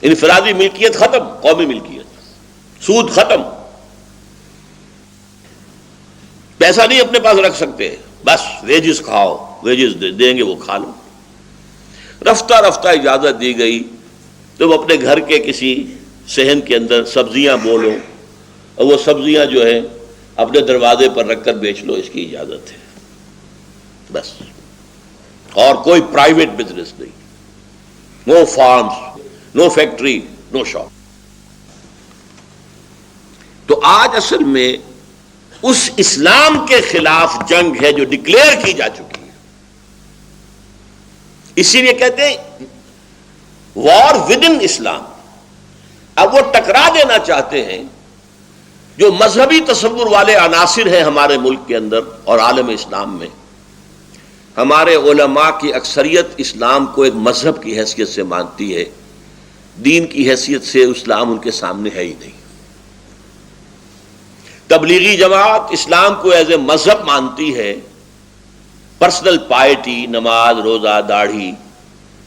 انفرادی ملکیت ختم، قومی ملکیت، سود ختم، پیسہ نہیں اپنے پاس رکھ سکتے، بس ویجز کھاؤ، ویجز دیں گے وہ کھا لو۔ رفتہ رفتہ اجازت دی گئی، تم اپنے گھر کے کسی صحن کے اندر سبزیاں بولو اور وہ سبزیاں جو ہے اپنے دروازے پر رکھ کر بیچ لو، اس کی اجازت ہے، بس، اور کوئی پرائیویٹ بزنس نہیں، نو فارمز، نو فیکٹری، نو شاپ۔ تو آج اصل میں اس اسلام کے خلاف جنگ ہے جو ڈکلیئر کی جا چکی ہے، اسی لیے کہتے ہیں وار ود ان اسلام۔ اب وہ ٹکرا دینا چاہتے ہیں جو مذہبی تصور والے عناصر ہیں ہمارے ملک کے اندر اور عالم اسلام میں۔ ہمارے علماء کی اکثریت اسلام کو ایک مذہب کی حیثیت سے مانتی ہے، دین کی حیثیت سے اسلام ان کے سامنے ہے ہی نہیں۔ تبلیغی جماعت اسلام کو ایز اے مذہب مانتی ہے، پرسنل پائٹی، نماز، روزہ، داڑھی،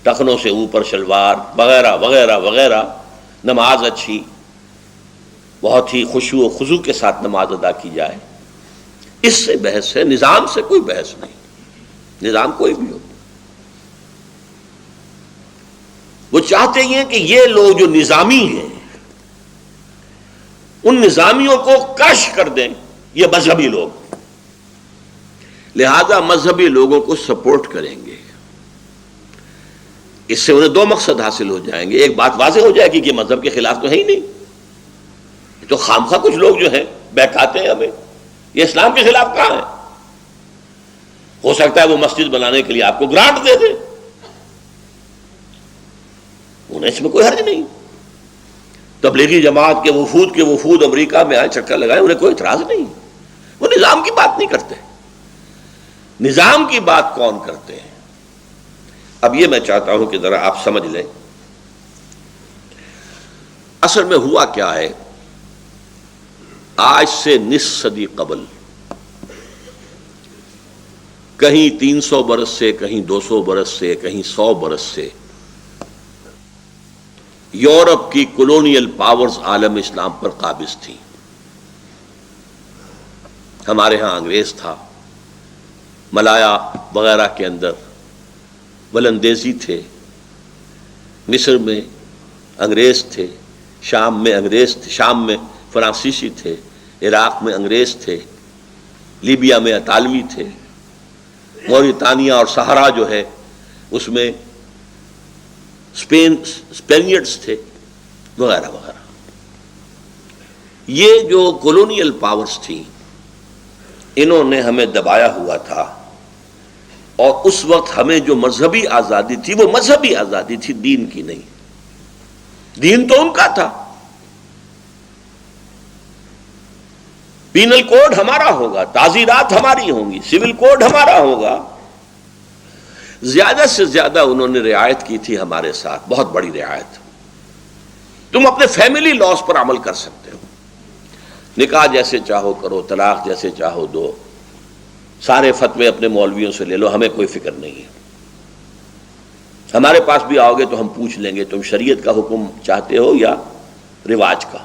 ٹخنوں سے اوپر شلوار وغیرہ وغیرہ وغیرہ، نماز اچھی، بہت ہی خشوع و خضوع کے ساتھ نماز ادا کی جائے، اس سے بحث ہے، نظام سے کوئی بحث نہیں، نظام کوئی بھی ہو۔ وہ چاہتے ہیں کہ یہ لوگ جو نظامی ہیں ان نظامیوں کو کرش کر دیں، یہ مذہبی لوگ، لہذا مذہبی لوگوں کو سپورٹ کریں گے۔ اس سے انہیں دو مقصد حاصل ہو جائیں گے، ایک بات واضح ہو جائے گی کہ مذہب کے خلاف تو ہے ہی نہیں، تو خامخواہ کچھ لوگ جو ہیں بہکاتے ہیں ہمیں، یہ اسلام کے خلاف کہاں ہے؟ ہو سکتا ہے وہ مسجد بنانے کے لیے آپ کو گرانٹ دے دے، انہیں اس میں کوئی حرج نہیں۔ تبلیغی جماعت کے وفود امریکہ میں آئے، چکر لگائے، انہیں کوئی اعتراض نہیں، وہ نظام کی بات نہیں کرتے۔ نظام کی بات کون کرتے ہیں؟ اب یہ میں چاہتا ہوں کہ ذرا آپ سمجھ لیں، اصل میں ہوا کیا ہے۔ آج سے نصف صدی قبل، کہیں 300 برس سے، کہیں 200 برس سے، کہیں 100 برس سے، یورپ کی کولونیل پاورز عالم اسلام پر قابض تھیں۔ ہمارے ہاں انگریز تھا، ملایا وغیرہ کے اندر ولندیزی تھے، مصر میں انگریز تھے، شام میں انگریز تھے، شام میں فرانسیسی تھے، عراق میں انگریز تھے، لیبیا میں اطالوی تھے، موریتانیہ اور صحرا جو ہے اس میں اسپینیڈز تھے، وغیرہ وغیرہ۔ یہ جو کولونیل پاورز تھیں انہوں نے ہمیں دبایا ہوا تھا، اور اس وقت ہمیں جو مذہبی آزادی تھی وہ مذہبی آزادی تھی، دین کی نہیں۔ دین تو ان کا تھا، پینل کوڈ ہمارا ہوگا، تعزیرات ہماری ہوں گی، سول کوڈ ہمارا ہوگا۔ زیادہ سے زیادہ انہوں نے رعایت کی تھی ہمارے ساتھ، بہت بڑی رعایت۔ تم اپنے فیملی لاز پر عمل کر سکتے ہو، نکاح جیسے چاہو کرو، طلاق جیسے چاہو دو، سارے فتوے اپنے مولویوں سے لے لو، ہمیں کوئی فکر نہیں ہے۔ ہمارے پاس بھی آؤ گے تو ہم پوچھ لیں گے تم شریعت کا حکم چاہتے ہو یا رواج کا؟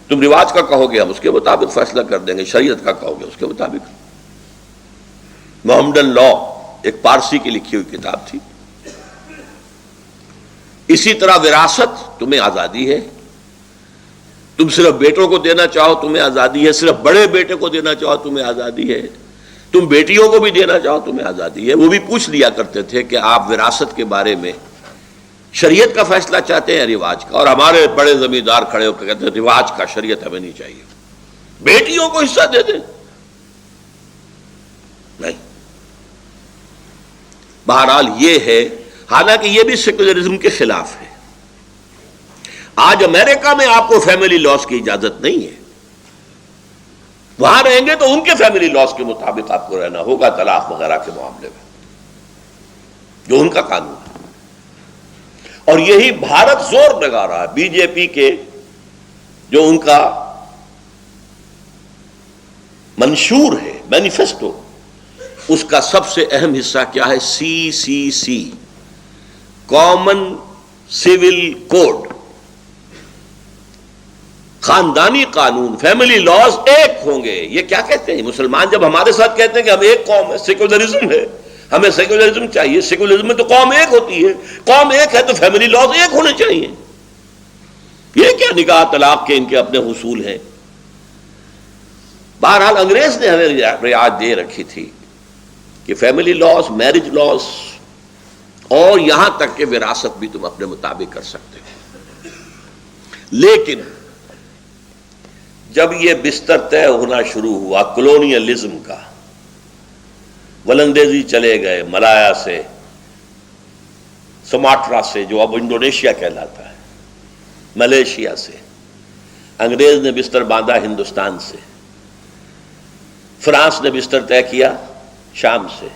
تم رواج کا کہو گے ہم اس کے مطابق فیصلہ کر دیں گے، شریعت کا کہو گے اس کے مطابق۔ محمدن لا ایک پارسی کی لکھی ہوئی کتاب تھی، اسی طرح وراثت، تمہیں آزادی ہے، تم صرف بیٹوں کو دینا چاہو تمہیں آزادی ہے، صرف بڑے بیٹے کو دینا چاہو تمہیں آزادی ہے، تم بیٹیوں کو بھی دینا چاہو تمہیں آزادی ہے۔ وہ بھی پوچھ لیا کرتے تھے کہ آپ وراثت کے بارے میں شریعت کا فیصلہ چاہتے ہیں رواج کا؟ اور ہمارے بڑے زمیندار کھڑے ہو کے کہتے ہیں رواج کا، شریعت ہمیں نہیں چاہیے، بیٹیوں کو حصہ دے دیں۔ نہیں، بہرحال یہ ہے، حالانکہ یہ بھی سیکولرزم کے خلاف ہے۔ آج امریکہ میں آپ کو فیملی لاز کی اجازت نہیں ہے، وہاں رہیں گے تو ان کے فیملی لاز کے مطابق آپ کو رہنا ہوگا طلاق وغیرہ کے معاملے میں، جو ان کا قانون ہے۔ اور یہی بھارت زور لگا رہا ہے، بی جے پی کے جو ان کا منشور ہے، مینیفیسٹو، اس کا سب سے اہم حصہ کیا ہے؟ CCC، کامن سول کوڈ، خاندانی قانون، فیملی لاز ایک ہوں گے۔ یہ کیا کہتے ہیں مسلمان جب ہمارے ساتھ کہتے ہیں کہ ہم ایک قوم ہے، سیکولرزم ہے، ہمیں سیکولرزم چاہیے، سیکولرزم میں تو قوم ایک ہوتی ہے، قوم ایک ہے تو فیملی لاز ایک ہونے چاہیے۔ یہ کیا نکاح طلاق کے ان کے اپنے حصول ہیں؟ بہرحال انگریز نے ہمیں رعایت دے رکھی تھی کہ فیملی لاز، میرج لاز، اور یہاں تک کہ وراثت بھی تم اپنے مطابق کر سکتے ہو۔ لیکن جب یہ بستر طے ہونا شروع ہوا کولونیلزم کا، ولندیزی چلے گئے ملایا سے، سماٹرا سے جو اب انڈونیشیا کہلاتا ہے، ملیشیا سے، انگریز نے بستر باندھا ہندوستان سے، فرانس نے بستر طے کیا شام سے،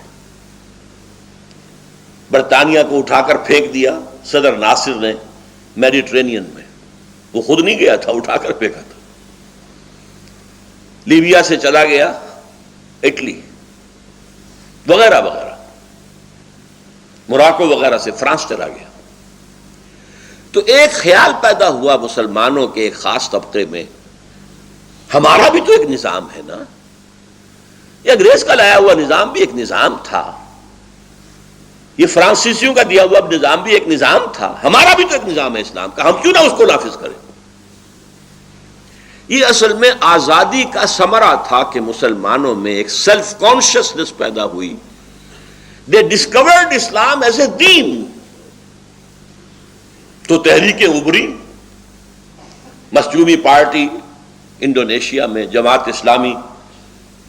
برطانیہ کو اٹھا کر پھینک دیا صدر ناصر نے میڈیٹرینین میں، وہ خود نہیں گیا تھا، اٹھا کر پھینکا تھا۔ لیبیا سے چلا گیا اٹلی وغیرہ وغیرہ، موراکو وغیرہ سے فرانس چلا گیا۔ تو ایک خیال پیدا ہوا مسلمانوں کے ایک خاص طبقے میں، ہمارا بھی تو ایک نظام ہے نا، یہ انگریز کا لایا ہوا نظام بھی ایک نظام تھا، یہ فرانسیسیوں کا دیا ہوا نظام بھی ایک نظام تھا، ہمارا بھی تو ایک نظام ہے اسلام کا، ہم کیوں نہ اس کو نافذ کریں؟ یہ اصل میں آزادی کا ثمرہ تھا کہ مسلمانوں میں ایک سیلف کانشیسنس پیدا ہوئی، دے ڈسکورڈ اسلام ایز اے دین۔ تو تحریکیں ابھری، مسجومی پارٹی انڈونیشیا میں، جماعت اسلامی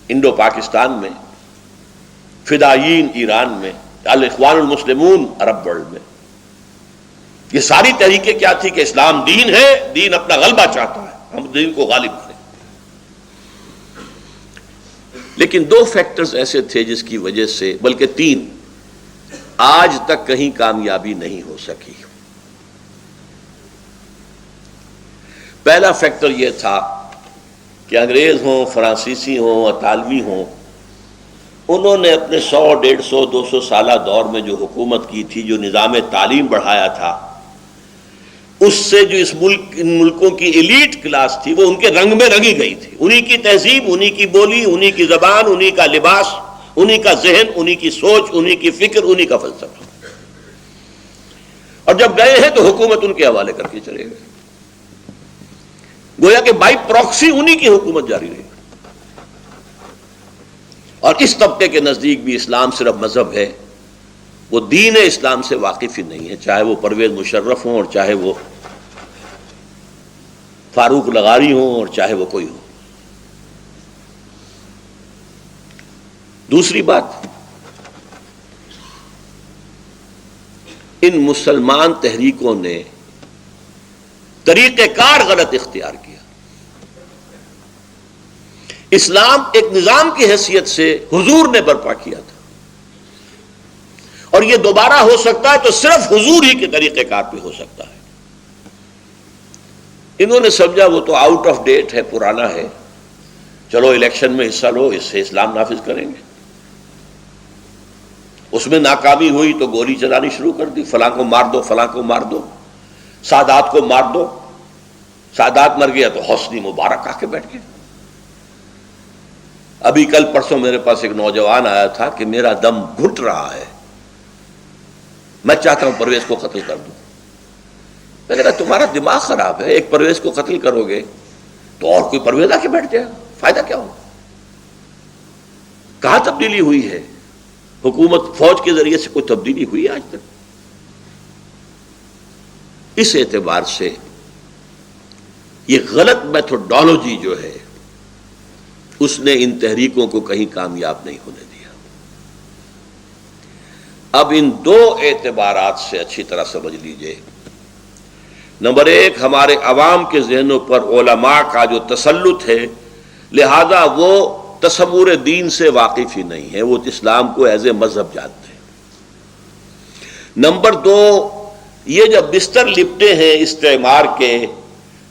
انڈو پاکستان میں، فدائیین ایران میں، الاخوان المسلمون عرب ورلڈ میں، یہ ساری تحریکیں کیا تھی کہ اسلام دین ہے، دین اپنا غلبہ چاہتا ہے، ہم دین کو غالب کریں۔ لیکن دو فیکٹرز ایسے تھے جس کی وجہ سے، بلکہ تین، آج تک کہیں کامیابی نہیں ہو سکی۔ پہلا فیکٹر یہ تھا کہ انگریز ہوں، فرانسیسی ہوں، اطالوی ہوں، انہوں نے اپنے 100، 150، 200 سالہ دور میں جو حکومت کی تھی، جو نظام تعلیم بڑھایا تھا، اس سے جو اس ملک، ان ملکوں کی ایلیٹ کلاس تھی، وہ ان کے رنگ میں رنگی گئی تھی، انہی کی تہذیب، انہی کی بولی، انہی کی زبان، انہی کا لباس، انہی کا ذہن، انہی کی سوچ، انہی کی فکر، انہی کا فلسفہ۔ اور جب گئے ہیں تو حکومت ان کے حوالے کر کے چلے گئے، گویا کہ بائی پراکسی انہی کی حکومت جاری رہی۔ اور اس طبقے کے نزدیک بھی اسلام صرف مذہب ہے، وہ دین اسلام سے واقف ہی نہیں ہے، چاہے وہ پرویز مشرف ہوں اور چاہے وہ فاروق لغاری ہوں اور چاہے وہ کوئی ہو۔ دوسری بات، ان مسلمان تحریکوں نے طریقہ کار غلط اختیار کیا۔ اسلام ایک نظام کی حیثیت سے حضور نے برپا کیا تھا، اور یہ دوبارہ ہو سکتا ہے تو صرف حضور ہی کے طریقہ کار پہ ہو سکتا ہے۔ انہوں نے سمجھا وہ تو آؤٹ آف ڈیٹ ہے، پرانا ہے، چلو الیکشن میں حصہ لو، اس سے اسلام نافذ کریں گے۔ اس میں ناکامی ہوئی تو گولی چلانی شروع کر دی، فلاں کو مار دو، فلاں کو مار دو، سادات کو مار دو، سادات مر گیا تو حسنی مبارک آ کے بیٹھ گئے۔ ابھی کل پرسوں میرے پاس ایک نوجوان آیا تھا کہ میرا دم گھٹ رہا ہے، میں چاہتا ہوں پرویز کو قتل کر دوں۔ میں کہتا تمہارا دماغ خراب ہے، ایک پرویز کو قتل کرو گے تو اور کوئی پرویز آ کے بیٹھ جائے گا، فائدہ کیا ہوگا؟ کہاں تبدیلی ہوئی ہے؟ حکومت فوج کے ذریعے سے کوئی تبدیلی ہوئی ہے آج تک؟ اس اعتبار سے یہ غلط میتھوڈالوجی جو ہے اس نے ان تحریکوں کو کہیں کامیاب نہیں ہونے دیا۔ اب ان دو اعتبارات سے اچھی طرح سمجھ لیجئے۔ نمبر ایک، ہمارے عوام کے ذہنوں پر علماء کا جو تسلط ہے، لہذا وہ تصور دین سے واقف ہی نہیں ہے، وہ اسلام کو ایز اے مذہب جانتے ہیں۔ نمبر دو، یہ جب بستر لپٹے ہیں استعمار کے،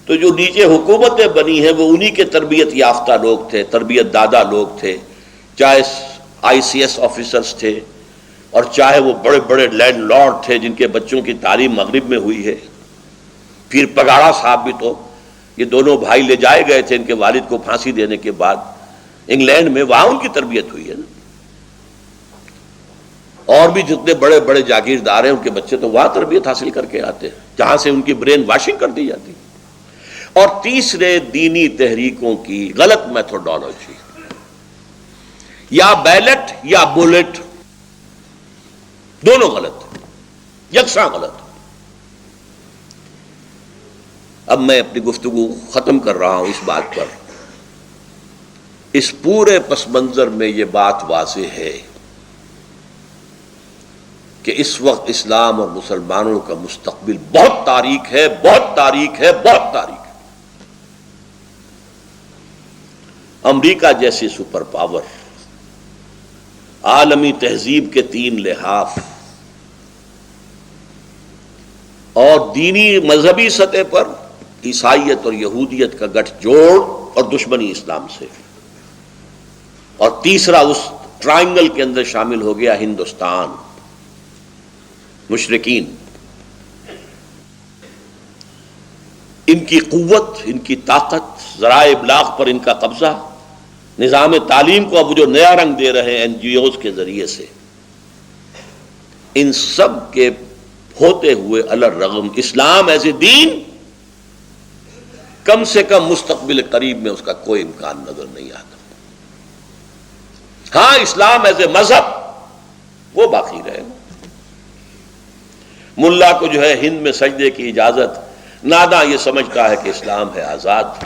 تو جو نیچے حکومتیں بنی ہیں وہ انہی کے تربیت یافتہ لوگ تھے، تربیت دادا لوگ تھے، چاہے آئی سی ایس آفیسرز تھے اور چاہے وہ بڑے بڑے لینڈ لارڈ تھے جن کے بچوں کی تعلیم مغرب میں ہوئی ہے۔ پھر پگاڑا صاحب بھی تو، یہ دونوں بھائی لے جائے گئے تھے ان کے والد کو پھانسی دینے کے بعد انگلینڈ میں، وہاں ان کی تربیت ہوئی ہے نا۔ اور بھی جتنے بڑے بڑے جاگیردار ہیں ان کے بچے تو وہاں تربیت حاصل کر کے آتے ہیں جہاں سے ان کی برین واشنگ کر دی جاتی۔ اور تیسرے، دینی تحریکوں کی غلط میتھوڈالوجی، یا بیلٹ یا بولٹ، دونوں غلط، یکساں غلط۔ اب میں اپنی گفتگو ختم کر رہا ہوں اس بات پر، اس پورے پس منظر میں یہ بات واضح ہے کہ اس وقت اسلام اور مسلمانوں کا مستقبل بہت تاریک ہے، بہت تاریک ہے، بہت تاریک ہے۔ امریکہ جیسی سپر پاور، عالمی تہذیب کے 3 لحاف اور دینی مذہبی سطح پر عیسائیت اور یہودیت کا گٹھ جوڑ اور دشمنی اسلام سے، اور تیسرا اس ٹرائنگل کے اندر شامل ہو گیا ہندوستان، مشرکین، ان کی قوت، ان کی طاقت، ذرائع ابلاغ پر ان کا قبضہ، نظام تعلیم کو اب جو نیا رنگ دے رہے ہیں این جی اوز کے ذریعے سے، ان سب کے ہوتے ہوئے الرغم اسلام ایز اے دین کم سے کم مستقبل قریب میں اس کا کوئی امکان نظر نہیں آتا۔ ہاں، اسلام ایز اے مذہب وہ باقی رہے گا۔ ملا کو جو ہے ہند میں سجدے کی اجازت، ناداں یہ سمجھتا ہے کہ اسلام ہے آزاد۔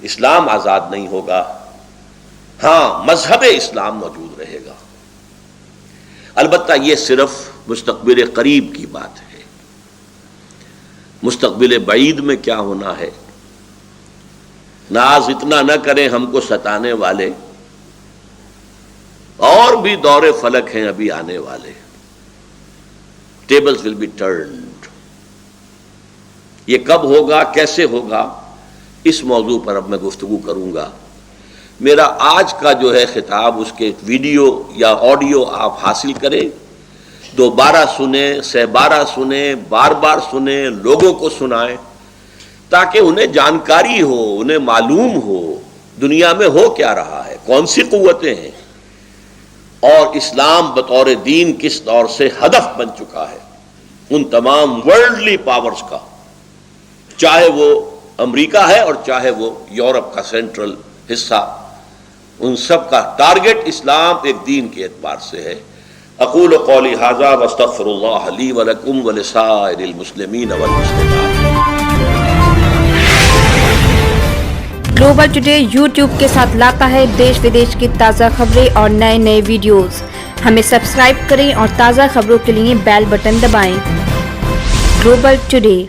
اسلام آزاد نہیں ہوگا، ہاں مذہب اسلام موجود رہے گا۔ البتہ یہ صرف مستقبل قریب کی بات ہے، مستقبل بعید میں کیا ہونا ہے، ناز اتنا نہ کریں ہم کو ستانے والے، اور بھی دور فلک ہیں ابھی آنے والے، ٹیبلز ول بی ٹرنڈ۔ یہ کب ہوگا، کیسے ہوگا، اس موضوع پر اب میں گفتگو کروں گا۔ میرا آج کا جو ہے خطاب، اس کے ویڈیو یا آڈیو آپ حاصل کریں، دوبارہ سنیں، سہ بارہ سنیں، بار بار سنیں، لوگوں کو سنائیں، تاکہ انہیں جانکاری ہو، انہیں معلوم ہو دنیا میں ہو کیا رہا ہے، کون سی قوتیں ہیں، اور اسلام بطور دین کس طور سے ہدف بن چکا ہے ان تمام ورلڈلی پاورز کا، چاہے وہ امریکہ ہے اور چاہے وہ یورپ کا سینٹرل حصہ، ان سب کا ٹارگٹ اسلام ایک دین کے اعتبار سے ہے۔ اقول قولی ھذا واستغفر اللہ لی ولکم ولسائر المسلمین والمسلمات۔ گلوبل ٹوڈے یوٹیوب کے ساتھ لاتا ہے دیش ودیش کی تازہ خبریں اور نئے نئے ویڈیوز۔ ہمیں سبسکرائب کریں اور تازہ خبروں کے لیے بیل بٹن دبائیں۔ Global today.